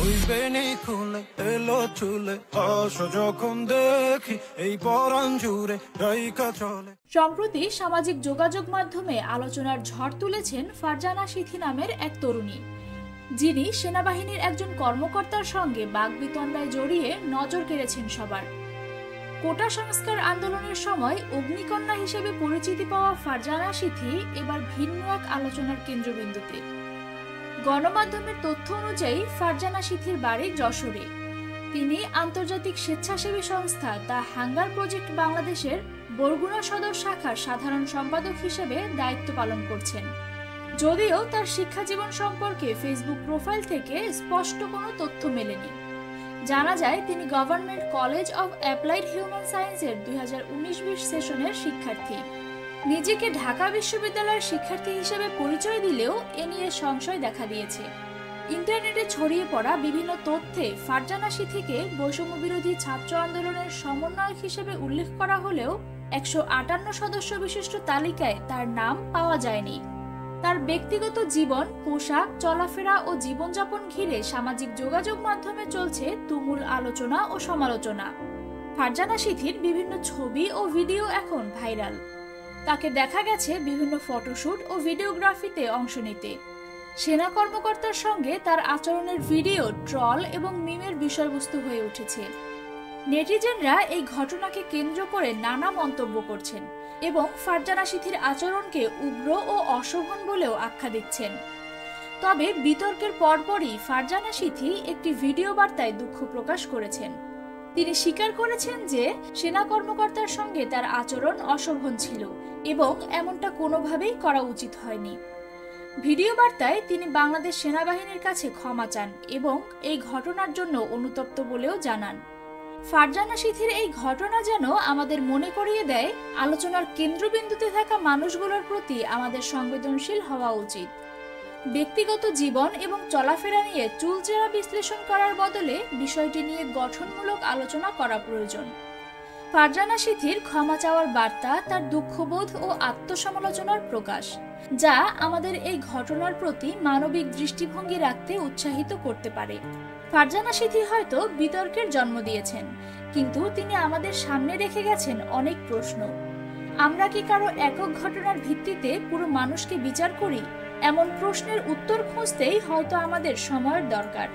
হইবে নি খুলে এলো চুলে আশা যখন দেখি এই পরাণ জুড়ে রাইকা চলে। সম্প্রতি সামাজিক যোগাযোগ মাধ্যমে আলোচনার ঝড় তুলেছেন ফারজানা সিথি নামের এক তরুণী, যিনি সেনাবাহিনীর একজন কর্মকর্তার সঙ্গে বাগবিতণ্ডায় জড়িয়ে নজর কেড়েছেন সবার। কোটা সংস্কার আন্দোলনের সময় অগ্নিকন্যা হিসেবে পরিচিতি পাওয়া ফারজানা সিথি এবার ভিন্ন এক আলোচনার কেন্দ্রবিন্দুতে। গণমাধ্যমের তথ্য অনুযায়ী ফারজানা সিথির বাড়ি যশোরে। তিনি আন্তর্জাতিক স্বেচ্ছাসেবী সংস্থা দ্য হাঙ্গার প্রজেক্ট বাংলাদেশের বরগুনা সদর শাখার সাধারণ সম্পাদক হিসেবে দায়িত্ব পালন করছেন। যদিও তার শিক্ষা জীবন সম্পর্কে ফেসবুক প্রোফাইল থেকে স্পষ্ট কোনো তথ্য মেলেনি। জানা যায় তিনি government college of applied human সায়েন্সের 2019-20 সেশনের শিক্ষার্থী। নিজেকে ঢাকা বিশ্ববিদ্যালয়ের শিক্ষার্থী হিসেবে পরিচয় দিলেও এ নিয়ে সংশয় দেখা দিয়েছে। ইন্টারনেটে ছড়িয়ে পড়া বিভিন্ন তথ্যে ফারজানা সিথিকে বৈষম্য বিরোধী ছাত্র আন্দোলনের সমন্বয়ক হিসেবে উল্লেখ করা হলেও 158 সদস্য বিশিষ্ট তালিকায় তার নাম পাওয়া যায়নি। তার ব্যক্তিগত জীবন, পোশাক, চলাফেরা ও জীবনযাপন ঘিরে সামাজিক যোগাযোগ মাধ্যমে চলছে তুমুল আলোচনা ও সমালোচনা। ফারজানা সিথির বিভিন্ন ছবি ও ভিডিও এখন ভাইরাল। তাকে দেখা গেছে বিভিন্ন ফটোশুট ও ভিডিওগ্রাফিতে অংশ নিতে। সেনা কর্মকর্তার সঙ্গে তার আচরণের ভিডিও ট্রল এবং মিমের বিষয়বস্তু হয়ে উঠেছে। নেটিজেনরা এই ঘটনাকে কেন্দ্র করে নানা মন্তব্য করছেন এবং ফারজানা সিথির আচরণকে উগ্র ও অশোভন বলেও আখ্যা দিচ্ছেন। তবে বিতর্কের পরপরই ফারজানা সিথি একটি ভিডিও বার্তায় দুঃখ প্রকাশ করেছেন। তিনি স্বীকার করেছেন যে সেনা কর্মকর্তার সঙ্গে তার আচরণ অশোভন ছিল এবং এমনটা কোনোভাবেই করা উচিত হয়নি। ভিডিও বার্তায় তিনি বাংলাদেশ সেনাবাহিনীর কাছে ক্ষমা চান এবং এই ঘটনার জন্য অনুতপ্ত বলেও জানান। ফারজানা সিথির এই ঘটনা যেন আমাদের মনে করিয়ে দেয় আলোচনার কেন্দ্রবিন্দুতে থাকা মানুষগুলোর প্রতি আমাদের সংবেদনশীল হওয়া উচিত। ব্যক্তিগত জীবন এবং চলাফেরা নিয়ে চুলচেরা বিশ্লেষণ করার বদলে বিষয়টি নিয়ে গঠনমূলক আলোচনা করা প্রয়োজন। ফারজানা সিথির ক্ষমা চাওয়ার বার্তা তার দুঃখবোধ ও আত্মসমালোচনার প্রকাশ, যা আমাদের এই ঘটনার প্রতি মানবিক দৃষ্টিভঙ্গি রাখতে উৎসাহিত করতে পারে। ফারজানা সিথি হয়তো বিতর্কের জন্ম দিয়েছেন, কিন্তু তিনি আমাদের সামনে রেখে গেছেন অনেক প্রশ্ন। আমরা কি কারো একক ঘটনার ভিত্তিতে পুরো মানুষকে বিচার করি? এমন প্রশ্নের উত্তর খুঁজতেই হয়তো আমাদের সময়ের দরকার।